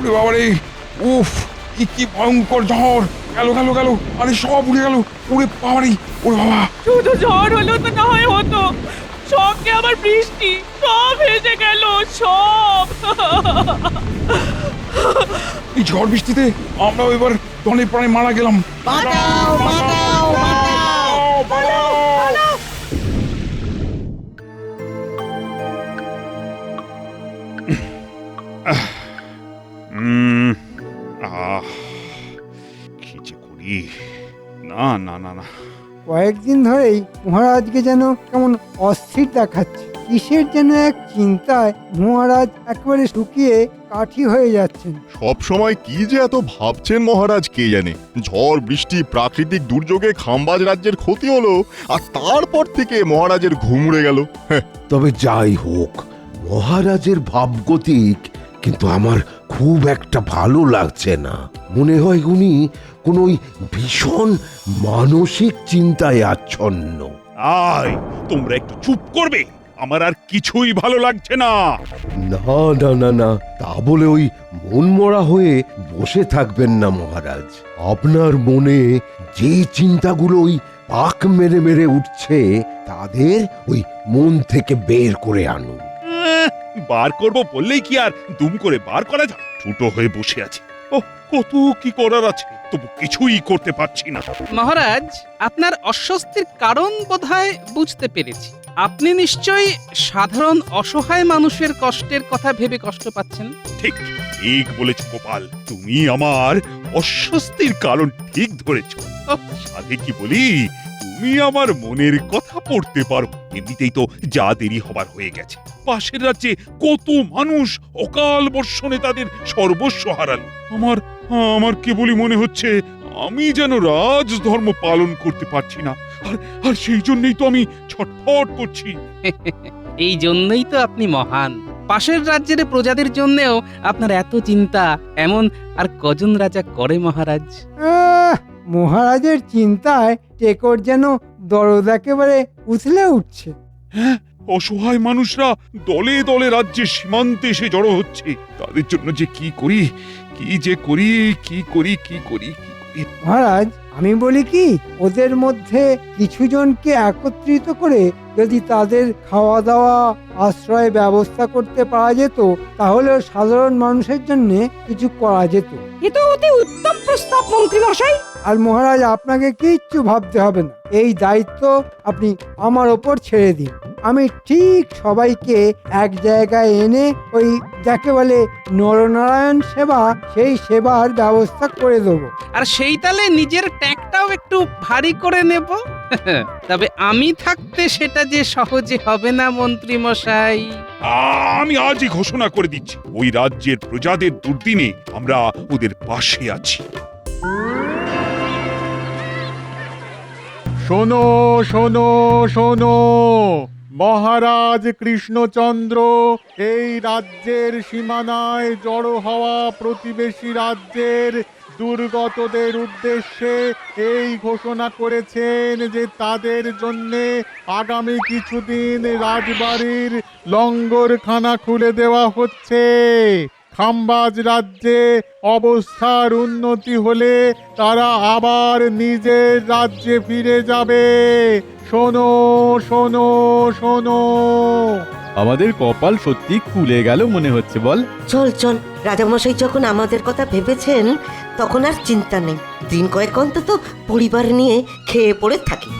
ওরে বাবা রে, উফ, কি ভয়ঙ্কর ঝড়! গেল গেল গেল, আরে সব উড়ে গেল। ওরে বাবা রে, ওরে বাবা! শুধু ঝড় হলো তো না হয় হতো, সঙ্গে আবার বৃষ্টি, সব ভেসে গেল সব। এই ঝড় বৃষ্টিতে আমরাও এবার দনে প্রাণে মারা গেলাম। বাঁচাও বাঁচাও বাঁচাও! কি যে করি! না না না না, কয়েকদিন ধরেই মহারাজকে যেন কেমন অস্থির দেখাচ্ছে। কিসের যেন এক চিন্তায় মহারাজ একেবারে শুকিয়ে কাঠি হয়ে যাচ্ছেন। সব সময় কি যে এত ভাবছেন মহারাজ কে জানে। ঝড় বৃষ্টি প্রাকৃতিক দুর্যোগে খাম্বাজ রাজ্যের ক্ষতি হলো, আর তারপর থেকে মহারাজের ঘুম উড়ে গেল। তবে যাই হোক, মহারাজের ভাবগতিক কিন্তু আমার খুব একটা ভালো লাগছে না। মনে হয় উনি কোন ওই ভীষণ মানসিক চিন্তায় আচ্ছন্ন। আয় তোমরা একটু চুপ করবে, আমার আর কিছুই ভালো লাগছে না। না না না না, তা বলে ওই মন মরা হয়ে বসে থাকবেন না মহারাজ। আপনার মনে যে চিন্তাগুলো ওই পাক মেরে মেরে উঠছে, তাদের ওই মন থেকে বের করে আনুন। বার করব বললেই কি আর দুম করে বার করা যায়? ছোটো হয়ে বসে আছে, ও কত কি করার আছে, তবু কিছুই করতে পারছি না। মহারাজ, আপনার অস্বস্তির কারণ বোধহয় বুঝতে পেরেছি। আপনি নিশ্চয়ই সাধারণ অসহায় মানুষের কষ্টের কথা ভেবে কষ্ট পাচ্ছেন। ঠিক ঠিক বলেছ গোপাল, তুমি আমার অস্বস্তির কারণ ঠিক ধরেছ। সাধে কি বলি, তুমি আমার মনের কথা পড়তে পারো। এমনিতেই তো যা দেরি হবার হয়ে গেছে। পাশের রাজ্যে কত মানুষ অকাল বর্ষণে তাদের সর্বস্ব হারালো। আমার কেবলই মনে হচ্ছে আমি যেন রাজধর্ম পালন করতে পারছি না, আর সেই জন্যই তো আমি ছটফট করছি। এই জন্যই তো আপনি মহান। পাশের রাজ্যের প্রজাদের জন্যেও আপনার এত চিন্তা। এমন আর কজন রাজা করে মহারাজ? মহারাজের চিন্তায় টেকর যেন দরদ একেবারে উথলে উঠছে। হ্যাঁ, অসহায় মানুষরা দলে দলে রাজ্যের সীমান্তে এসে জড়ো হচ্ছে। তাদের জন্য যে কি করি, কি যে করি, কি করি, কি করি, কি করি। মহারাজ, আমি বলি কি, ওদের মধ্যে কিছু জনকে একত্রিত করে যদি তাদের খাওয়া দাওয়া আশ্রয় ব্যবস্থা করতে পারা যেত, তাহলে সাধারণ মানুষের জন্য কিছু করা যেত। এ তো অতি উত্তম প্রস্তাব মন্ত্রী মশাই। আর মহারাজ, আপনাকে কিচ্ছু ভাবতে হবে না। এই দায়িত্ব আপনি আমার ওপর ছেড়ে দিন। আমি ঠিক সবাইকে এক জায়গায় এনে ওই যাকে বলে নরনারায়ণ সেবা, সেই সেবার ব্যবস্থা করে দেবো। আর সেই তালে নিজের ট্যাগটাও একটু ভারী করে নেব। তবে আমি থাকতে সেটা যে সহজে হবে না মন্ত্রী মশাই। আমি আজই ঘোষণা করে দিচ্ছি, ওই রাজ্যের প্রজাদের দুর্দিনে আমরা ওদের পাশে আছি। শোনো শোনো শোনো, মহারাজ কৃষ্ণচন্দ্র এই রাজ্যের সীমানায় জড়ো হওয়া প্রতিবেশী রাজ্যের দুর্গতদের উদ্দেশ্যে এই ঘোষণা করেছেন যে তাদের জন্যে আগামী কিছুদিন রাজবাড়ির লঙ্গরখানা খুলে দেওয়া হচ্ছে। খাম্বাজ রাজ্যে অবস্থার উন্নতি হলে তারা আবার নিজের রাজ্যে ফিরে যাবে। শোনো শোনো শোনো। আমাদের কপাল সত্যি খুলে গেল মনে হচ্ছে, বল? চল চল, রাজামশাই যখন আমাদের কথা ভেবেছেন, তখন আর চিন্তা নেই। দিন কয়েক অন্তত পরিবার নিয়ে খেয়ে পড়ে থাকি।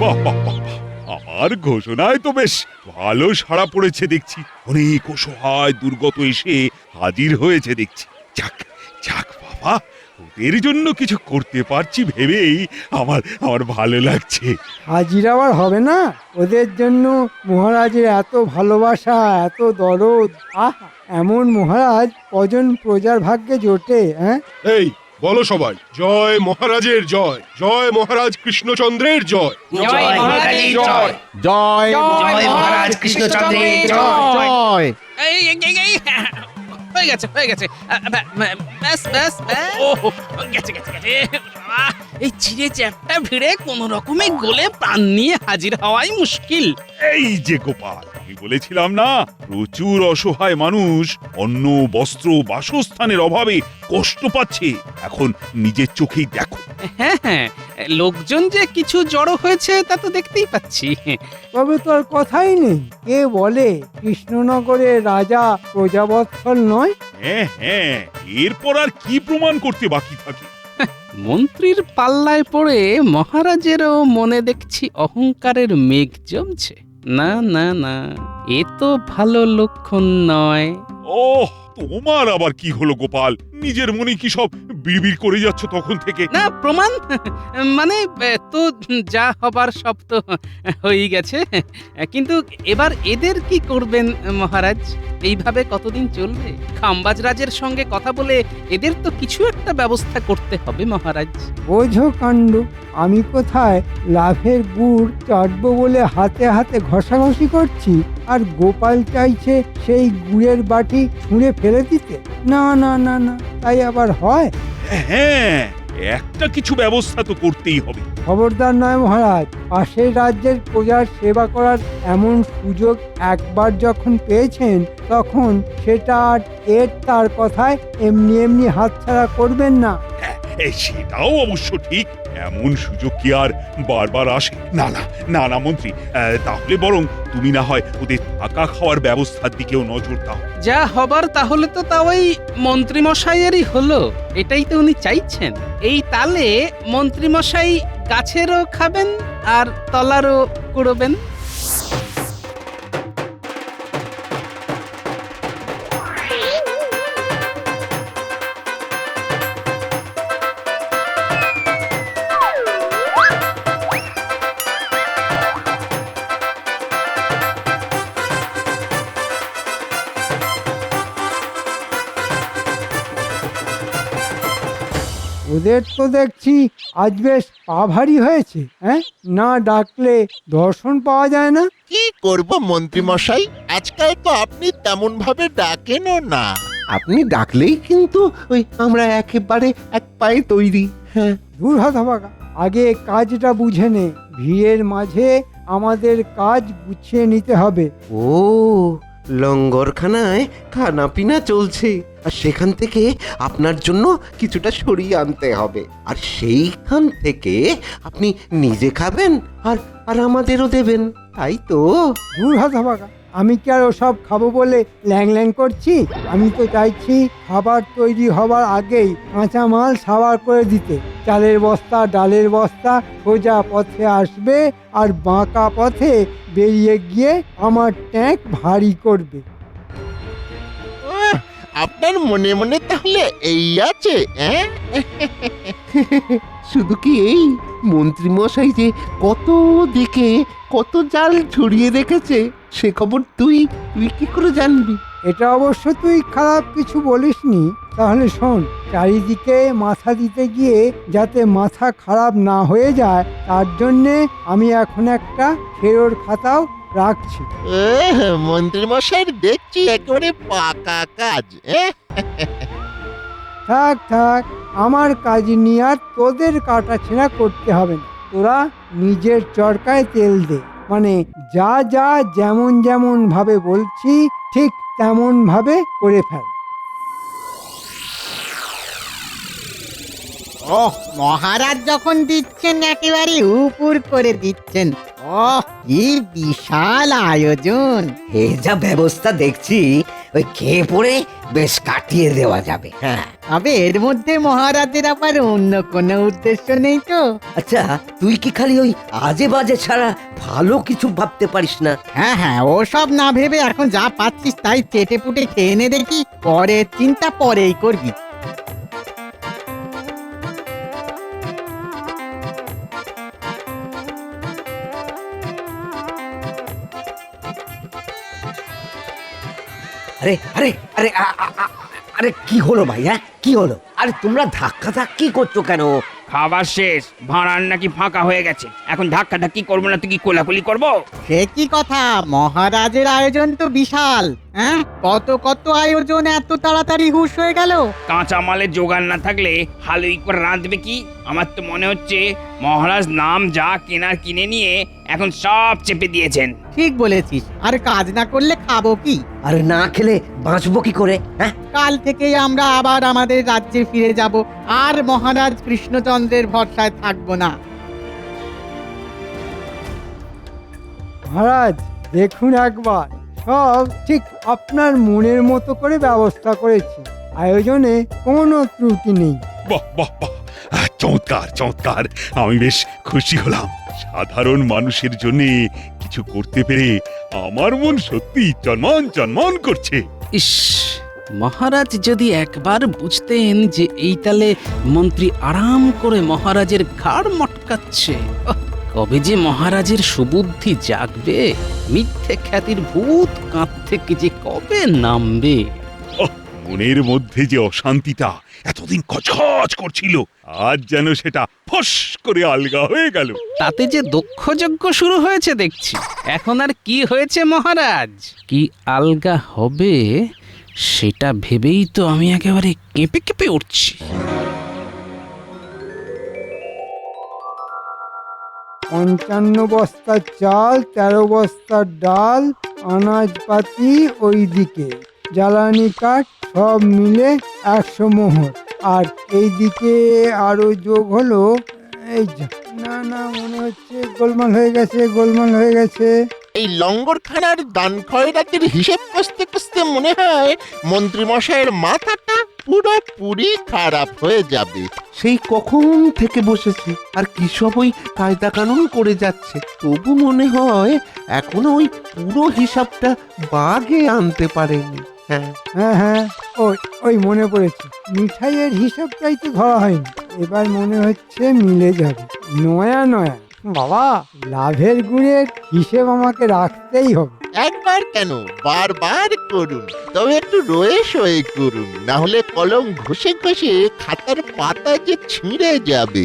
বাহ বাহ বাহ, আমার ঘোষণায় তো বেশ ভালো সাড়া পড়েছে দেখছি। অনেক অসহায় দুর্গত এসে হাজির হয়েছে দেখছি। যাক যাক বাবা, ওদের জন্য কিছু করতে পারছি ভেবেই আমার ভালো লাগছে। হাজির আবার হবে না? ওদের জন্য মহারাজের এত ভালোবাসা, এত দরদ। আহা, এমন মহারাজ কজন প্রজার ভাগ্যে জোটে? হ্যাঁ, এই বলো সবাই, জয় মহারাজের জয়, জয় মহারাজ কৃষ্ণচন্দ্রের জয়। জয় মহারাজের জয়। জয় জয় মহারাজ কৃষ্ণচন্দ্রের জয়। জয় এই, হয়ে গেছে ব্যাস গেছে বাবা, এই চিড়ে চ্যাপটা ভিড়ে কোন রকমে গলে প্রাণ নিয়ে হাজির হওয়াই মুশকিল। এই যে গোপাল, আমি বলেছিলাম না, প্রচুর অসহায় মানুষ অন্ন, বস্ত্র, বাসস্থানের অভাবে কষ্ট পাচ্ছে। এখন নিজের চোখেই দেখো। হ্যাঁ, লোকজন যে কিছু জড়ো হয়েছে তা তো দেখতেই পাচ্ছি। তবে তো আর কথাই নেই, কে বলে কৃষ্ণনগরের রাজা প্রজাবৎসল নয়? হ্যাঁ, এরপর আর কি প্রমাণ করতে বাকি থাকে? মন্ত্রীর পাল্লায় পড়ে মহারাজেরও মনে দেখছি অহংকারের মেঘ জমছে। না, এ তো ভালো লক্ষণ নয়। ওহ, তোমার আবার কি হলো গোপাল? নিজের মনে কি সব বিড়বিড় করে যাচ্ছ তখন থেকে? না, প্রমাণ মানে তো যা হবার সব তো হয়েই গেছে, কিন্তু এবার এদের কি করবেন মহারাজ? এইভাবে কতদিন চলবে? খাম্বাজ রাজের সঙ্গে কথা বলে এদের তো কিছু একটা ব্যবস্থা করতে হবে মহারাজ। বোঝো কাণ্ড, আমি কোথায় লাভের গুড় চাটবো বলে হাতে হাতে ঘষাঘষি করছি, আর গোপাল চাইছে সেই গুড়ের বাটি ছুঁড়ে ফেলে দিতে। না, তাই আবার হয়? হ্যাঁ, একটা কিছু ব্যবস্থা তো করতেই হবে। খবরদার নয় মহারাজ, পাশের রাজ্যের প্রজার সেবা করার এমন সুযোগ একবার যখন পেয়েছেন, তখন সেটা আর তার কথায় এমনি হাতছাড়া করবেন না। সেটাও অবশ্য ঠিক, এমন সুযোগ কি আর বারবার আসে? না মন্ত্রী, তাহলে বরং তুমি না হয় ওদের থাকা খাওয়ার ব্যবস্থার দিকেও নজর দাও। যা হবার তাহলে তো তা ওই মন্ত্রীমশাইয়েরই হলো, এটাই তো উনি চাইছেন। এই তালে মন্ত্রীমশাই গাছেরও খাবেন আর তলারও কুড়োবেন। ওদের তো দেখছি আজ বেশ পা ভারী হয়েছে। না ডাকলে দর্শন পাওয়া যায় না। কি করব মন্ত্রী মশাই, আজকাল তো আপনি তেমন ভাবে ডাকেনও না। আপনি ডাকলেই কিন্তু আমরা একেবারে এক পায়ে তৈরি। হ্যাঁ, দূর হতভাগা, আগে কাজটা বুঝে নে। ভিড়ের মাঝে আমাদের কাজ গুছিয়ে নিতে হবে। ও, লঙ্গরখানায় খানা পিনা চলছে, আর সেখান থেকে আপনার জন্য কিছুটা সরিয়ে আনতে হবে, আর সেইখান থেকে আপনি নিজে খাবেন আর আমাদেরও দেবেন, তাই তো? দূর হতভাগা, আমি কি আর ওসব খাবো বলে ল্যাং করছি? আমি তো চাইছি খাবার তৈরি হবার আগেই কাঁচা মাল সাবার করে দিতে। চালের বস্তা, ডালের বস্তা সোজা পথে আসবে আর বাঁকা পথে বেরিয়ে গিয়ে আমার ট্যাঙ্ক ভারী করবে। আপনার মনে মনে তাহলে এই আছে? শুধু কি এই, মন্ত্রী মশাই যে কত দিকে কত জাল ছড়িয়ে রেখেছে সে খবর তুই কি করে জানবি? এটা অবশ্য তুই খারাপ কিছু বলিসনি। তাহলে শোন, চারিদিকে মাথা দিতে গিয়ে যাতে মাথা খারাপ না হয়ে যায়, তার জন্যে আমি এখন একটা ফেরোর খাতাও রাখছি। মন্ত্রী মশাই দেখছি একেবারে পাকা কাজ। থাক, আমার কাজ নিয়ে আর তোদের কাটাছেঁড়া করতে হবে না। তোরা নিজের চরকায় তেল দে, মানে যা যেমন ভাবে বলছি ঠিক তেমন ভাবে করে ফেল। ওহ, মহারাজ যখন দিচ্ছেন একেবারে উপর করে দিচ্ছেন। ওহ, কি বিশাল আয়োজন! এই যা ব্যবস্থা দেখছি, ওই খেয়ে পড়ে বেশ কাটিয়ে দেওয়া যাবে। হ্যাঁ, তবে এর মধ্যে মহারাজের আবার অন্য কোনো উদ্দেশ্য নেই তো? আচ্ছা, তুই কি খালি ওই আজে বাজে ছাড়া ভালো কিছু ভাবতে পারিস না? হ্যাঁ, ওসব না ভেবে এখন যা পাচ্ছিস তাই চেটে পুটে খেয়ে নে দেখি, পরের চিন্তা পরেই করবি। আরে আরে আরে আরে কি হলো ভাই? কি হলো? আরে তোমরা ধাক্কা ধাক্কি করছো কেন? খাবার শেষ, ভাঁড়ার নাকি ফাঁকা হয়ে গেছে। এখন ধাক্কা ধাক্কি করবো না, তুই কি কোলাকুলি করবো? সে কি কথা, মহারাজের আয়োজন তো বিশাল। হ্যাঁ, কত কত আয়োজন এত তাড়াতাড়ি হুঁশ হয়ে গেল। কাঁচা মালের জোগাড় না থাকলে হালুই করে রাঁধবে কি? আমার তো মনে হচ্ছে মহারাজ নাম যা কেনার কিনে নিয়ে এখন সব চেপে দিয়েছেন। ঠিক বলেছিস, আর কাজ না করলে খাবো কি? আরে না খেলে বাঁচবো কি করে? হ্যাঁ, কাল থেকেই আমরা আবার আমাদের রাজ্যে ফিরে যাব, আর মহারাজ কৃষ্ণচন্দ্রের ভরসায় থাকবো না। মহারাজ দেখুন একবার, সব ঠিক আপনার মনের মতো করে ব্যবস্থা করেছি। আয়োজনে কোনো ত্রুটি নেই। বাহ বাহ বাহ, চমৎকার চমৎকার। আমি বেশ খুশি হলাম। সাধারণ মানুষের জন্য কিছু করতে পেরে আমার মন সত্যি চনমন চনমন করছে। ইস, মহারাজ যদি একবার বুঝতেন যে এই তালে মন্ত্রী আরাম করে মহারাজের ঘাড় মটকাচ্ছে। কবে যে মহারাজের সুবুদ্ধি জাগবে, মিথ্যে খ্যাতির ভূত কাঁধ থেকে যে কবে নামবে। মনের মধ্যে যে অশান্তিটা এতদিন খচখচ করছিল, আজ যেন সেটা ফস করে আলগা হয়ে গেল। তাতে যে দক্ষযজ্ঞ শুরু হয়েছে দেখছি। এখন আর কি হয়েছে মহারাজ, কি আলগা হবে সেটা ভেবেই তো আমি একেবারে কেঁপে কেঁপে উঠছি। 55 বস্তা চাল, 13 বস্তা ডাল, আনাজপাতি ওইদিকে, জ্বালানি কাঠ সব মিলে 100 মোহর। আর এইদিকে আরো যোগ হলো, এই যা, না না, মনে হচ্ছে গোলমাল হয়ে গেছে, গোলমাল হয়ে গেছে। এই লঙ্গরখানার দান খয়রাতের হিসেব কষতে কষতে মনে হয় মন্ত্রীমশাইয়ের মাথাটা পুরোপুরি খারাপ হয়ে যাবে। সেই কখন থেকে বসেছি আর কি সব ওই কায়দা কানুন করে যাচ্ছে, তবু মনে হয় এখনো ওই পুরো হিসাবটা বাগে আনতে পারেনি। হ্যাঁ হ্যাঁ হ্যাঁ, ওই মনে পড়েছে, মিঠাইয়ের হিসাবটাই তো ধরা হয়নি। এবার মনে হচ্ছে মিলে যাবে। নয়া নয়া বাবা, লাভের গুড়ের হিসেব আমাকে রাখতেই হবে। একবার কেন, বারবার করুন, তবে একটু রয়ে সয়ে করুন, না হলে কলম ঘষে ঘষে খাতার পাতা যে ছিঁড়ে যাবে।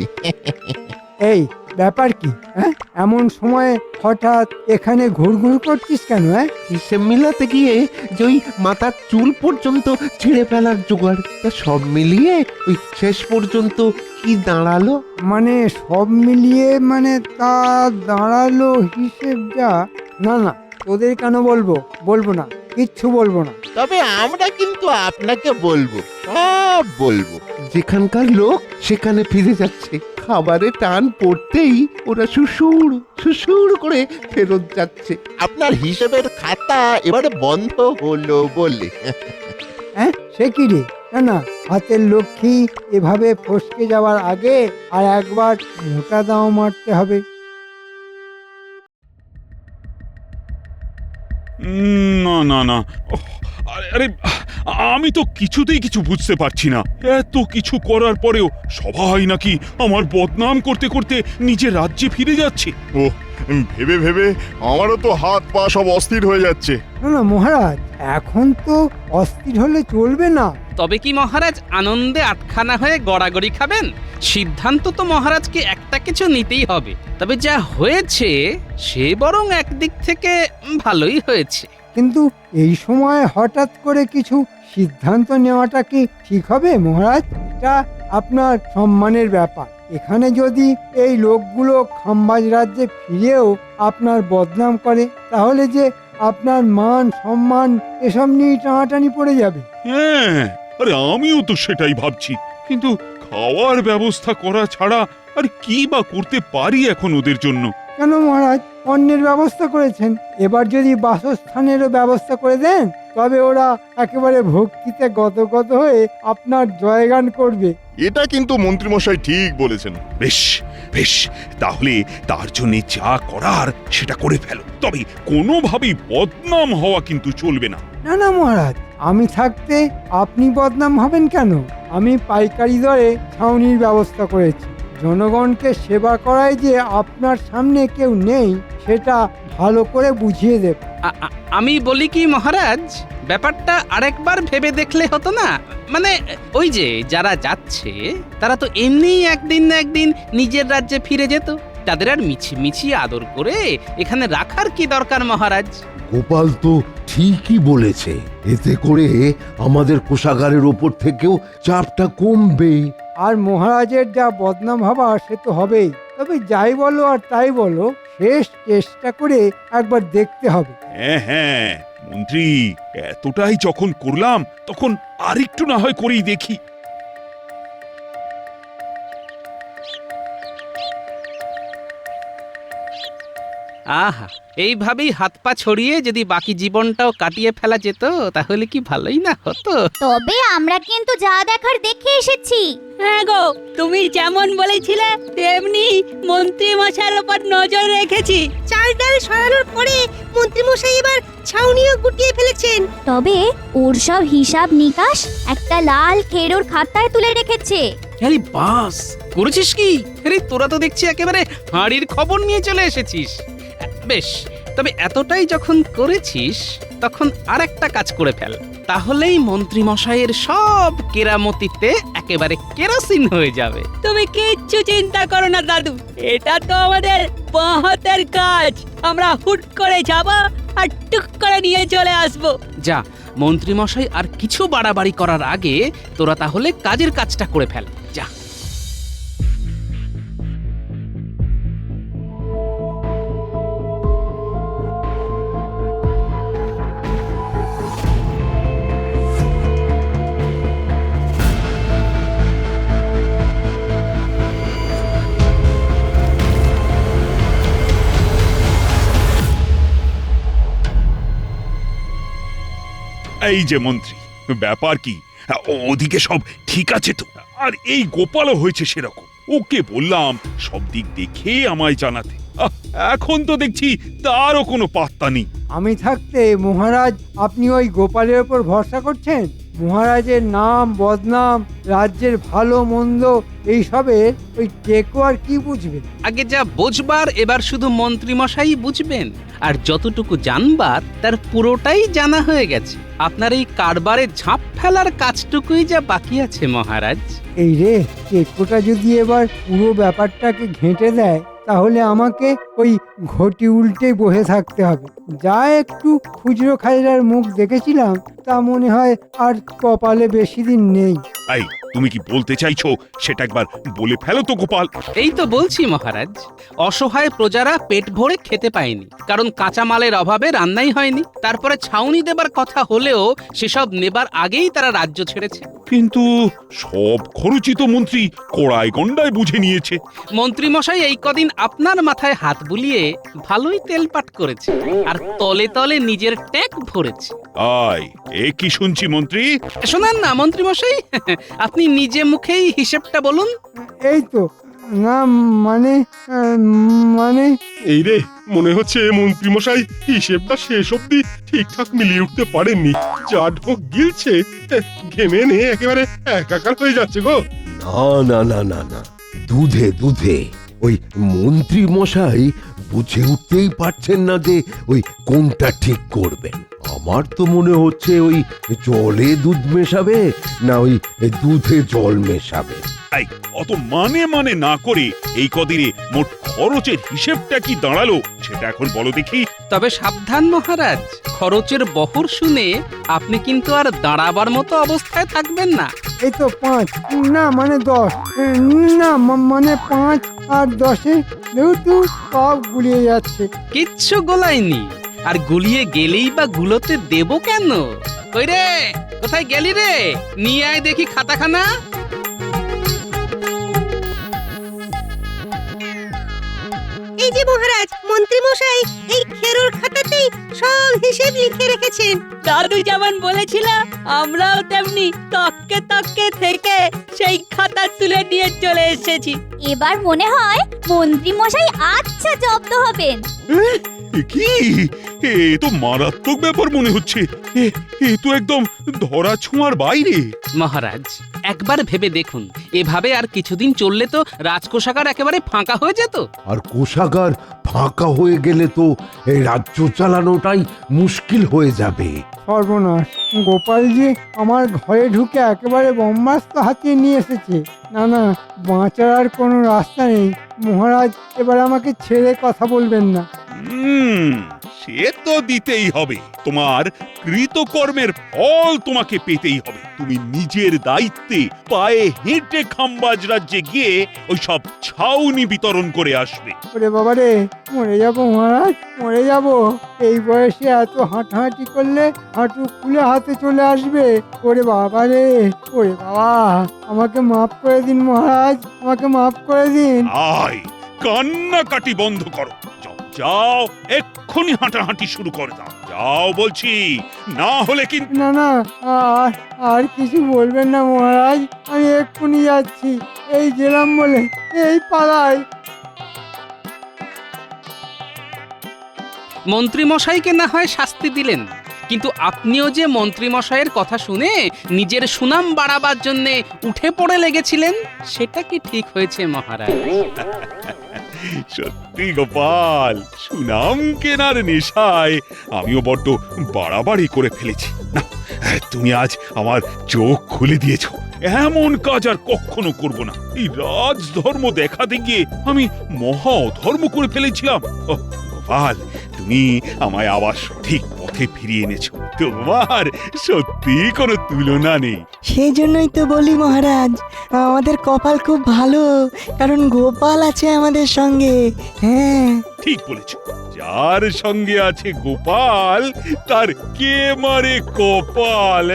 এই ব্যাপার কি? হ্যাঁ, এমন সময় হঠাৎ এখানে ঘুরঘুর করছিস কেন? হ্যাঁ, হিসেব মিলাতে গিয়ে যে ওই মাথার চুল পর্যন্ত ছিঁড়ে ফেলার জোগাড়, তা সব মিলিয়ে ওই শেষ পর্যন্ত কি দাঁড়ালো? মানে সব মিলিয়ে মানে তা দাঁড়ালো হিসেব যা। না না, তোদের কেন বলবো না, কিচ্ছু বলবো না। তবে আমরা কিন্তু আপনাকে বলবো, সব বলবো। যেখানকার লোক সেখানে ফিরে যাচ্ছে, খাবারে টান পড়তেই ওরা সুসুর সুসুর করে ফেরত যাচ্ছে। আপনার হিসেবের খাতা এবারে বন্ধ হলো বলে। হ্যাঁ, সে কি রে? না না, হাতের লক্ষ্মী এভাবে ফসকে যাওয়ার আগে আর একবার মোটা দাও মারতে হবে। না না না, ওহ, আরে আমি তো কিছুতেই কিছু বুঝতে পারছি না। এত কিছু করার পরেও সবাই নাকি আমার বদনাম করতে করতে নিজের রাজ্যে ফিরে যাচ্ছে। ও ভেবে ভেবে আমারও তো হাত পা সব অস্থির হয়ে যাচ্ছে। না না মহারাজ, এখন তো অস্থির হলে চলবে না। তবে কি মহারাজ আনন্দে আটখানা হয়ে গড়াগড়ি খাবেন? সিদ্ধান্ত তো মহারাজকে একটা কিছু নিতেই হবে। তবে যা হয়েছে সে বরং একদিক থেকে ভালোই হয়েছে। কিন্তু এই সময় হঠাৎ করে কিছু সিদ্ধান্ত নেওয়াটা কি ঠিক হবে মহারাজ? এটা আপনার সম্মানের ব্যাপার। এখানে যদি এই লোকগুলো খাম্বাজ রাজ্যে ফিরেও আপনার বদনাম করে, তাহলে যে আপনার মান সম্মান এসব নিয়ে টানাটানি পড়ে যাবে। হ্যাঁ, আরে আমিও তো সেটাই ভাবছি, কিন্তু খাওয়ার ব্যবস্থা করা ছাড়া আর কি বা করতে পারি এখন ওদের জন্য? কেন মহারাজ, অন্যের ব্যবস্থা করেছেন, এবার যদি বাসস্থানেরও ব্যবস্থা করে দেন, তবে ওরা একেবারে ভক্তিতে গদগদ হয়ে আপনার জয়গান করবে। এটা কিন্তু মন্ত্রীমশাই ঠিক বলেছেন। বেশ বেশ, তাহলে তার জন্য যা করার সেটা করে ফেলো, তবে কোনোভাবেই বদনাম হওয়া কিন্তু চলবে না। না না মহারাজ, আমি থাকতে আপনি বদনাম হবেন কেন? আমি পাইকারি দরে ছাউনির ব্যবস্থা করেছি। জনগণকে সেবা করায় যে আপনার সামনে কেউ নেই, সেটা ভালো করে বুঝিয়ে দেব। আমি বলি কি মহারাজ, ব্যাপারটা আরেকবার ভেবে দেখলে হতো না? মানে ওই যে যারা যাচ্ছে তারা তো এমনিই একদিন না একদিন নিজের রাজ্যে ফিরে যেত, তাদের আর মিছি আদর করে এখানে রাখার কি দরকার মহারাজ? গোপাল তো ঠিকই বলেছে, এতে করে আমাদের কোষাগারের ওপর থেকেও চাপটা কমবে। আর মহারাজের যা বদনাম হবার সে তো হবেই। তবে যাই বলো আর তাই বলো, শেষ চেষ্টা করে একবার দেখতে হবে। হ্যাঁ হ্যাঁ মন্ত্রী, এতটাই যখন করলাম তখন আরেকটু না হয় করেই দেখি। আহা, এইভাবেই হাত পা ছড়িয়ে যদি বাকি জীবনটাও কাটিয়ে ফেলা যেত তাহলে কি ভালোই না হতো। তবে আমরা কিন্তু যা দেখার দেখে এসেছি। হ্যাঁ গো, তুমি যেমন বলেছিলে তেমনি মন্ত্রী মশাইয়ের উপর নজর রেখেছি। চাল ডাল সরানোর পরে মন্ত্রী মশাই এবার ছাউনিও গুটিয়ে ফেলেছেন। তবে ওর সব হিসাব নিকাশ একটা লাল খেরোর খাতায় তুলে রেখেছে। আরে বাস, করেছিস কি? আরে তোরা তো দেখছি একেবারে হাঁড়ির খবর নিয়ে চলে এসেছিস। বেশ, তবে এতটাই যখন করেছিস তখন আরেকটা কাজ করে ফেল, তাহলেই মন্ত্রী মশাইয়ের সব কেরামতিতে একেবারে কেরোসিন হয়ে যাবে। তুমি কিচ্ছু চিন্তা করো না দাদু, এটা তো আমাদের বাঁ কাজ। আমরা হুট করে যাব আর টুক করে নিয়ে চলে আসবো। যা, মন্ত্রী মশাই আর কিছু বাড়াবাড়ি করার আগে তোরা তাহলে কাজের কাজটা করে ফেল, যা। এই যে মন্ত্রী, ব্যাপার কি? ওদিকে সব ঠিক আছে তো? আর এই গোপালও হয়েছে সেরকম। ওকে বললাম সব দিক দেখে আমায় জানাতে, এখন তো দেখছি তারও কোনো পাত্তা নেই। আমি থাকতে মহারাজ আপনি ওই গোপালের ওপর ভরসা করছেন? মহারাজের নাম বদনাম, রাজ্যের ভালো মন্দ এইসবের ওই টেকো আর কি বুঝবেন? আগে যা বুঝবার এবার শুধু মন্ত্রী মশাই বুঝবেন, আর যতটুকু জানবার তার পুরোটাই জানা হয়ে গেছে। আপনার এই কারবারে ঝাঁপ ফেলার কাজটুকুই যা বাকি আছে মহারাজ। এই রে, টেকোটা যদি এবার পুরো ব্যাপারটাকে ঘেঁটে দেয় তাহলে আমাকে ওই ঘটি উল্টে বসে থাকতে হবে। যা একটু খুচরো খাজরার মুখ দেখেছিলাম তা মনে হয় আর কপালে বেশি দিন নেই। এই, তুমি কি বলতে চাইছো সেটা একবার বলে ফেলো তো গোপাল। এই তো বলছি মহারাজ, অসহায় প্রজারা পেট ভরে খেতে পায়নি, কারণ কাঁচামালের অভাবে রান্নাই হয়নি। তারপরে ছাউনি দেবার কথা হলেও সেসব নেবার আগেই তারা রাজ্য ছেড়েছে। কিন্তু সব খরচই তো মন্ত্রী কড়াই গন্ডায় বুঝে নিয়েছে। মন্ত্রী মশাই এই কদিন আপনার মাথায় হাত বুলিয়ে ভালোই তেলপাট করেছে, আর তলে তলে নিজের ট্যাগ ভরেছে। আয়, এ কি শুনছি মন্ত্রী? শোনান না মন্ত্রী মশাই, আপনি নিজে মুখেই হিসেবটা বলুন। এই তো না, মানে এই রে, মনে হচ্ছে মন্ত্রী মশাই হিসেবটা শেষ অব্দি ঠিকঠাক মিলিয়ে উঠতে পারেননি। যা ঢোক গিলছে, ঘেমে নিয়ে একেবারে একাকার হয়ে যাচ্ছে গো। না না না না না, দুধে দুধে ওই মন্ত্রী মশাই বুঝে উঠতেই পারছেন না যে ওই কোনটা ঠিক করবেন। আমার তো মনে হচ্ছে ওই জলে দুধ মেশাবে না ওই দুধে জল মেশাবে। এই, অত মানে না করে এই কদিনে মোট খরচের হিসেবটা কি দাঁড়ালো সেটা এখন বলো দেখি। তবে সাবধান মহারাজ, খরচের বহর শুনে আপনি কিন্তু আর দাঁড়াবার মতো অবস্থায় থাকবেন না। এই তো 5 না মানে 10 না মানে 5 আর 10-এ যেহেতু সব গুলিয়ে যাচ্ছে। কিচ্ছু গোলায়নি, আর গুলিয়ে গেলেই বা গুলোতে দেব কেন? কই রে, কোথায় গেলি রে? নিয়ে আয় দেখি খাতাখানা। এই যে মহারাজ, মন্ত্রী মশাই এই খেরোর খাতাতেই সব হিসেব লিখে রেখেছেন। দাদু যেমন বলেছিল আমরাও তেমনি তককে তককে থেকে সেই খাতা তুলে নিয়ে চলে এসেছি। এবার মনে হয় মন্ত্রী মশাই আচ্ছা জব্দ হবেন। কি, এ তো মারাত্মক ব্যাপার মনে হচ্ছে। এ তো একদম ধরা ছোঁয়ার বাইরে। মহারাজ, একবার ভেবে দেখুন, এভাবে আর কিছুদিন চললে তো রাজকোষাগার একেবারে ফাঁকা হয়ে যেত। আর কোষাগার ফাঁকা হয়ে গেলে তো এই রাজ্য চালানোটাই মুশকিল হয়ে যাবে। সর্বনাশ, গোপাল যে আমার ঘরে ঢুকে একেবারে ব্রহ্মাস্ত্র হাতিয়ে নিয়ে এসেছে। না না, বাঁচার আর কোনো রাস্তা নেই। মহারাজ এবার আমাকে ছেড়ে কথা বলবেন না। সে তো দিতেই হবে। তোমার কৃতকর্মের ফল তোমাকে পেতেই হবে। তুমি নিজের দায়িত্বে পায়ে হেঁটে খাম্বাজ রাজ্যে গিয়ে ওই সব ছাউনি বিতরণ করে আসবে। ওরে বাবা রে, মরে যাব মহারাজ, মরে যাব। এই বয়সে এত হাঁটাহাঁটি করলে হাঁটু খুলে হাতে চলে আসবে। ওরে বাবা রে, ওরে বাবা, আমাকে মাফ করে দিন মহারাজ, আমাকে মাফ করে দিন। আয়, কান্নাকাটি বন্ধ করো। যাও যাও, এক্ষুনি হাঁটাহাঁটি শুরু করে দাও। যাও বলছি, না হলে কিন্তু। না না, আর কিছু বলবেন না মহারাজ, আমি এক্ষুনি যাচ্ছি। এই গেলাম বলে এই পালাই। মন্ত্রীমশাইকে না হয় শাস্তি দিলেন, কিন্তু আপনিও যে মন্ত্রীমশাইয়ের কথা শুনে নিজের সুনাম বাড়াবার জন্যে উঠে পড়ে লেগেছিলেন, সেটা কি ঠিক হয়েছে মহারাজ? সত্যি গোপাল, সুনাম কেনার নেশায় আমিও বড্ড বাড়াবাড়ি করে ফেলেছি। না, তুমি আজ আমার চোখ খুলে দিয়েছো। এমন কাজ আর কখনো করব না। এই রাজধর্ম দেখাতে গিয়ে আমি মহা অধর্ম করে ফেলেছিলাম। গোপাল, তুমি আমায় আবার সঠিক পথে ফিরিয়ে এনেছো। তোমার সত্যি কোনো তুলনা নেই। সেই জন্যই তো বলি মহারাজ, আমাদের কপাল খুব ভালো, কারণ গোপাল আছে আমাদের সঙ্গে। হ্যাঁ, ঠিক বলেছো। যার সঙ্গে আছে গোপাল, তার কে মারে কপাল।